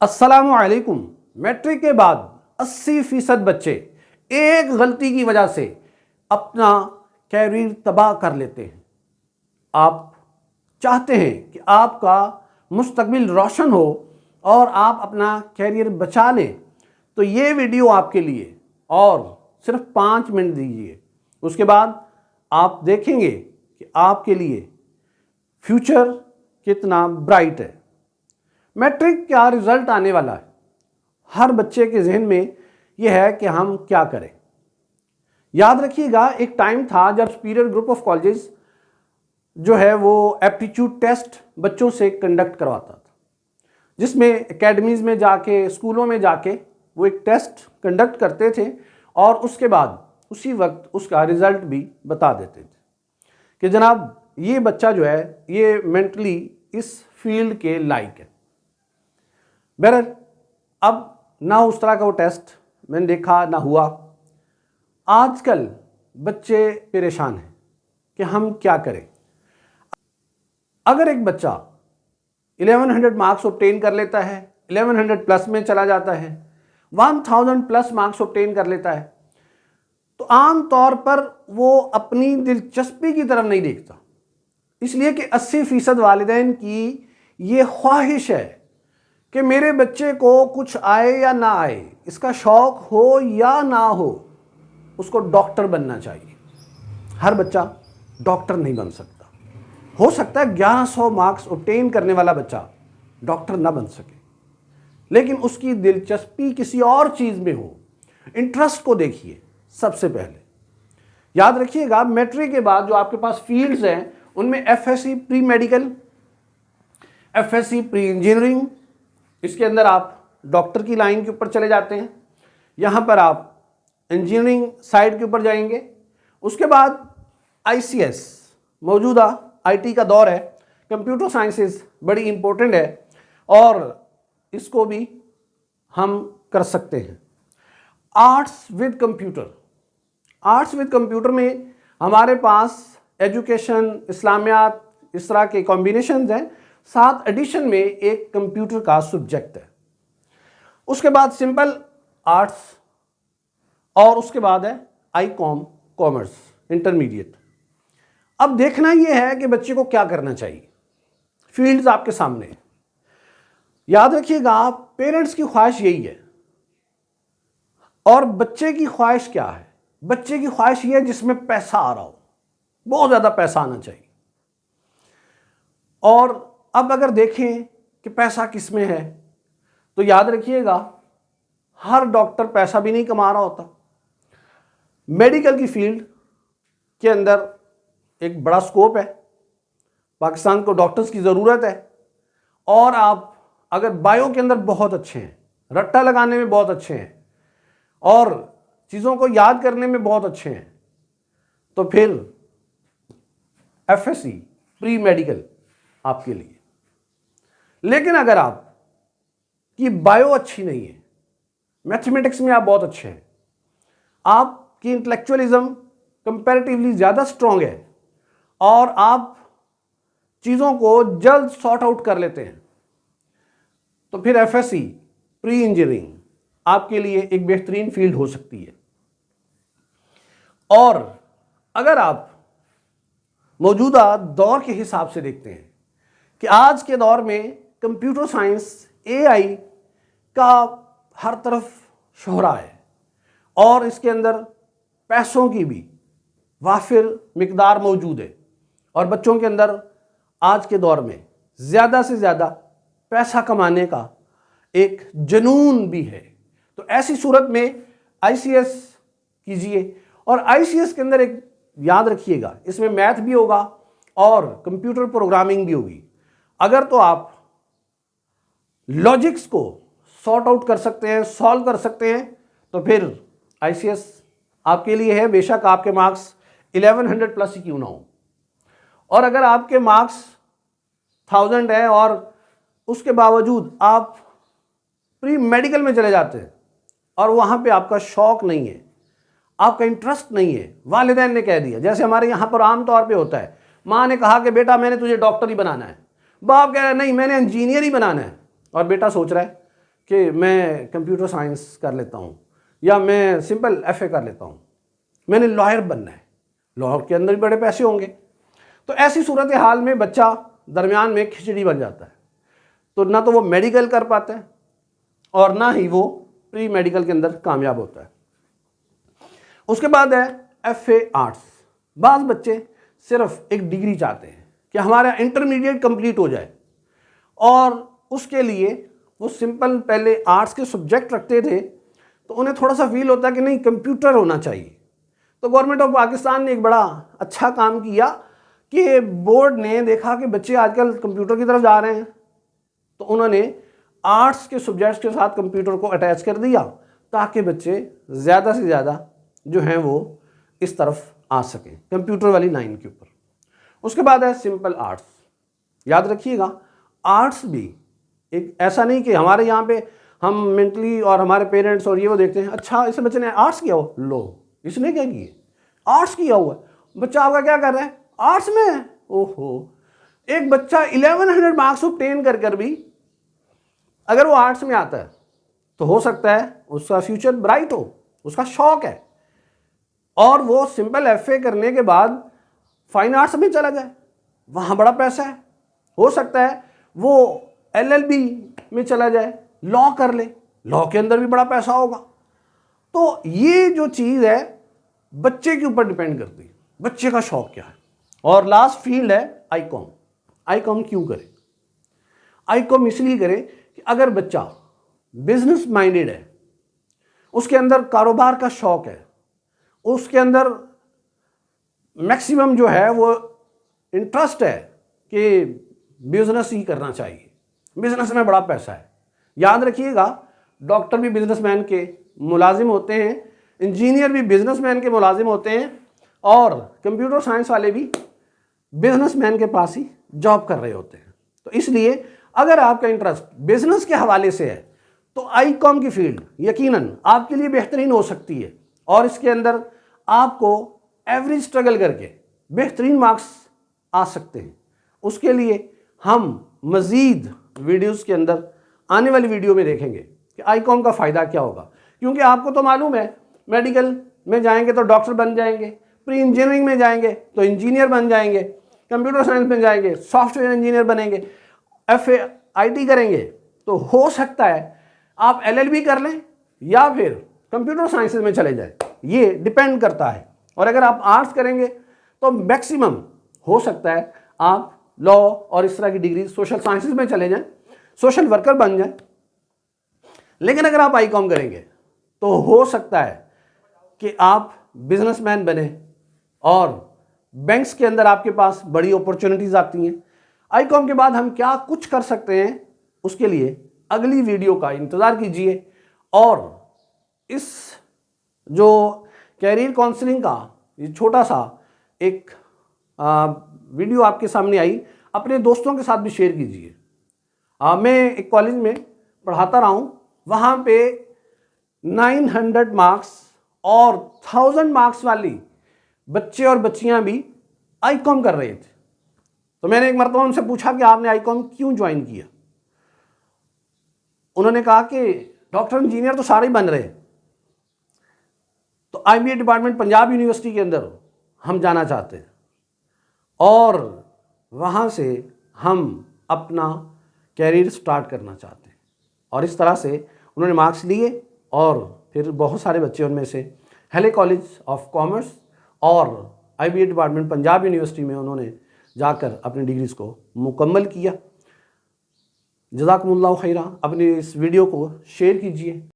अस्सलामुअलैकुम। मैट्रिक के बाद 80% बच्चे एक गलती की वजह से अपना कैरियर तबाह कर लेते हैं। आप चाहते हैं कि आपका मुस्तकबिल रोशन हो और आप अपना कैरियर बचा लें, तो ये वीडियो आपके लिए, और सिर्फ 5 मिनट दीजिए। उसके बाद आप देखेंगे कि आपके लिए फ्यूचर कितना ब्राइट है। मैट्रिक का रिजल्ट आने वाला है। हर बच्चे के जहन में यह है कि हम क्या करें। याद रखिएगा, एक टाइम था जब सुपीरियर ग्रुप ऑफ कॉलेजेस जो है वो एप्टीट्यूड टेस्ट बच्चों से कंडक्ट करवाता था, जिसमें एकेडमीज़ में जाके, स्कूलों में जाके वो एक टेस्ट कंडक्ट करते थे और उसके बाद उसी वक्त उसका रिज़ल्ट भी बता देते थे कि जनाब ये बच्चा जो है ये मेंटली इस फील्ड के लायक है। बहरहाल अब ना उस तरह का वो टेस्ट मैंने देखा ना हुआ। आजकल बच्चे परेशान हैं कि हम क्या करें। अगर एक बच्चा 1100 मार्क्स ऑब्टेन कर लेता है, 1100 प्लस में चला जाता है, 1000 प्लस मार्क्स ऑब्टेन कर लेता है, तो आम तौर पर वो अपनी दिलचस्पी की तरफ नहीं देखता, इसलिए कि 80% वालिदैन की ये ख्वाहिश है कि मेरे बच्चे को कुछ आए या ना आए, इसका शौक़ हो या ना हो, उसको डॉक्टर बनना चाहिए। हर बच्चा डॉक्टर नहीं बन सकता। हो सकता है 1100 मार्क्स ऑब्टेन करने वाला बच्चा डॉक्टर ना बन सके, लेकिन उसकी दिलचस्पी किसी और चीज़ में हो। इंटरेस्ट को देखिए सबसे पहले। याद रखिएगा, मैट्रिक के बाद जो आपके पास फील्ड्स हैं उनमें FSc pre medical, FSc pre engineering, इसके अंदर आप डॉक्टर की लाइन के ऊपर चले जाते हैं। यहाँ पर आप इंजीनियरिंग साइड के ऊपर जाएंगे। उसके बाद आईसीएस, मौजूदा आईटी का दौर है, कंप्यूटर साइंसेस बड़ी इंपॉर्टेंट है और इसको भी हम कर सकते हैं। Arts with computer, arts with computer में हमारे पास एजुकेशन, इस्लामियात, इस तरह के कॉम्बिनेशन हैं। साथ एडिशन में एक कंप्यूटर का सब्जेक्ट है। उसके बाद सिंपल आर्ट्स और उसके बाद है आईकॉम कॉमर्स इंटरमीडिएट। अब देखना यह है कि बच्चे को क्या करना चाहिए। फील्ड्स आपके सामने है। याद रखिएगा, पेरेंट्स की ख्वाहिश यही है और बच्चे की ख्वाहिश क्या है। बच्चे की ख्वाहिश ये है जिसमें पैसा आ रहा हो, बहुत ज़्यादा पैसा आना चाहिए। और अब अगर देखें कि पैसा किस में है, तो याद रखिएगा हर डॉक्टर पैसा भी नहीं कमा रहा होता। मेडिकल की फील्ड के अंदर एक बड़ा स्कोप है, पाकिस्तान को डॉक्टर्स की ज़रूरत है। और आप अगर बायो के अंदर बहुत अच्छे हैं, रट्टा लगाने में बहुत अच्छे हैं और चीज़ों को याद करने में बहुत अच्छे हैं, तो फिर एफएससी प्री मेडिकल आपके लिए। लेकिन अगर आप की बायो अच्छी नहीं है, मैथमेटिक्स में आप बहुत अच्छे हैं, आपकी इंटेलेक्चुअलिज्म कंपैरेटिवली ज़्यादा स्ट्रॉन्ग है और आप चीज़ों को जल्द सॉर्ट आउट कर लेते हैं, तो फिर एफएससी प्री इंजीनियरिंग आपके लिए एक बेहतरीन फील्ड हो सकती है। और अगर आप मौजूदा दौर के हिसाब से देखते हैं कि आज के दौर में कंप्यूटर साइंस, एआई का हर तरफ शोहरा है और इसके अंदर पैसों की भी वाफिर मिकदार मौजूद है और बच्चों के अंदर आज के दौर में ज़्यादा से ज़्यादा पैसा कमाने का एक जुनून भी है। तो ऐसी सूरत में आईसीएस कीजिए। और आईसीएस के अंदर एक याद रखिएगा, इसमें मैथ भी होगा और कंप्यूटर प्रोग्रामिंग भी होगी। अगर तो आप लॉजिक्स को सॉर्ट आउट कर सकते हैं, सॉल्व कर सकते हैं, तो फिर आईसीएस आपके लिए है। बेशक आपके मार्क्स 1100 प्लस ही क्यों ना हो। और अगर आपके मार्क्स 1000 है और उसके बावजूद आप प्री मेडिकल में चले जाते हैं और वहाँ पे आपका शौक़ नहीं है, आपका इंटरेस्ट नहीं है, वालिदैन ने कह दिया, जैसे हमारे यहाँ पर आम तौर पे होता है, माँ ने कहा कि बेटा मैंने तुझे डॉक्टर ही बनाना है, बाप कह रहा है नहीं मैंने इंजीनियर ही बनाना है, और बेटा सोच रहा है कि मैं कंप्यूटर साइंस कर लेता हूँ या मैं सिंपल एफए कर लेता हूँ, मैंने लॉयर बनना है, लॉयर के अंदर भी बड़े पैसे होंगे। तो ऐसी सूरत हाल में बच्चा दरमियान में खिचड़ी बन जाता है। तो ना तो वो मेडिकल कर पाता है और ना ही वो प्री मेडिकल के अंदर कामयाब होता है। उसके बाद है एफए आर्ट्स। बाज़ बच्चे सिर्फ एक डिग्री चाहते हैं कि हमारा इंटरमीडिएट कंप्लीट हो जाए, और उसके लिए वो सिंपल पहले आर्ट्स के सब्जेक्ट रखते थे, तो उन्हें थोड़ा सा फील होता है कि नहीं कंप्यूटर होना चाहिए। तो गवर्नमेंट ऑफ पाकिस्तान ने एक बड़ा अच्छा काम किया कि बोर्ड ने देखा कि बच्चे आजकल कंप्यूटर की तरफ जा रहे हैं, तो उन्होंने आर्ट्स के सब्जेक्ट्स के साथ कंप्यूटर को अटैच कर दिया ताकि बच्चे ज़्यादा से ज़्यादा जो हैं वो इस तरफ आ सकें, कंप्यूटर वाली लाइन के ऊपर। उसके बाद है सिंपल आर्ट्स। याद रखिएगा, आर्ट्स भी एक ऐसा नहीं कि हमारे यहाँ पे हम मेंटली और हमारे पेरेंट्स और ये वो देखते हैं, अच्छा इस बच्चे ने आर्ट्स किया हो, लो इसने क्या किया, आर्ट्स किया हुआ है। बच्चा आपका क्या कर रहा है, आर्ट्स में है। ओहो, एक बच्चा 1100 मार्क्स ऑब्टेन कर कर भी अगर वो आर्ट्स में आता है तो हो सकता है उसका फ्यूचर ब्राइट हो, उसका शौक है, और वो सिंपल एफए करने के बाद फाइन आर्ट्स में चला जाए, वहाँ बड़ा पैसा है। हो सकता है वो एलएलबी में चला जाए, लॉ कर ले, लॉ के अंदर भी बड़ा पैसा होगा। तो ये जो चीज़ है बच्चे के ऊपर डिपेंड करती है, बच्चे का शौक क्या है। और लास्ट फील्ड है आईकॉम। आईकॉम क्यों करें? आईकॉम इसलिए करें कि अगर बच्चा बिजनेस माइंडेड है, उसके अंदर कारोबार का शौक है, उसके अंदर मैक्सिमम जो है वो इंटरेस्ट है कि बिजनेस ही करना चाहिए, बिजनेस में बड़ा पैसा है। याद रखिएगा, डॉक्टर भी बिजनेसमैन के मुलाजिम होते हैं, इंजीनियर भी बिजनेसमैन के मुलाजिम होते हैं, और कंप्यूटर साइंस वाले भी बिजनेसमैन के पास ही जॉब कर रहे होते हैं। तो इसलिए अगर आपका इंटरेस्ट बिजनेस के हवाले से है तो आईकॉम की फील्ड यकीनन आपके लिए बेहतरीन हो सकती है, और इसके अंदर आपको एवरेज स्ट्रगल करके बेहतरीन मार्क्स आ सकते हैं। उसके लिए हम मज़ीद वीडियोस के अंदर आने वाली वीडियो में देखेंगे कि आईकॉम का फ़ायदा क्या होगा, क्योंकि आपको तो मालूम है मेडिकल में जाएंगे तो डॉक्टर बन जाएंगे, प्री इंजीनियरिंग में जाएंगे तो इंजीनियर बन जाएंगे, कंप्यूटर साइंस में जाएंगे सॉफ्टवेयर इंजीनियर बनेंगे, एफए आईटी करेंगे तो हो सकता है आप एलएलबी कर लें या फिर कंप्यूटर साइंसेज में चले जाएं, ये डिपेंड करता है। और अगर आप आर्ट्स करेंगे तो मैक्सिमम हो सकता है आप लॉ और इस तरह की डिग्री सोशल साइंसेज में चले जाएं, सोशल वर्कर बन जाएं। लेकिन अगर आप आईकॉम करेंगे तो हो सकता है कि आप बिजनेसमैन बने और बैंक्स के अंदर आपके पास बड़ी अपॉर्चुनिटीज़ आती हैं। आईकॉम के बाद हम क्या कुछ कर सकते हैं, उसके लिए अगली वीडियो का इंतज़ार कीजिए। और इस जो कैरियर काउंसलिंग का ये छोटा सा एक वीडियो आपके सामने आई, अपने दोस्तों के साथ भी शेयर कीजिए। मैं एक कॉलेज में पढ़ाता रहा हूँ, वहाँ पे 900 मार्क्स और 1000 मार्क्स वाली बच्चे और बच्चियाँ भी आईकॉम कर रहे थे। तो मैंने एक मरतबा उनसे पूछा कि आपने आईकॉम क्यों ज्वाइन किया। उन्होंने कहा कि डॉक्टर इंजीनियर तो सारे ही बन रहे, तो आईबीए डिपार्टमेंट पंजाब यूनिवर्सिटी के अंदर हम जाना चाहते हैं और वहाँ से हम अपना कैरियर स्टार्ट करना चाहते हैं। और इस तरह से उन्होंने मार्क्स लिए और फिर बहुत सारे बच्चे उनमें से हेले कॉलेज ऑफ कॉमर्स और आईबीए डिपार्टमेंट पंजाब यूनिवर्सिटी में उन्होंने जाकर अपनी डिग्रीज़ को मुकम्मल किया। जज़ाकुमुल्लाहु खैरा। अपनी इस वीडियो को शेयर कीजिए।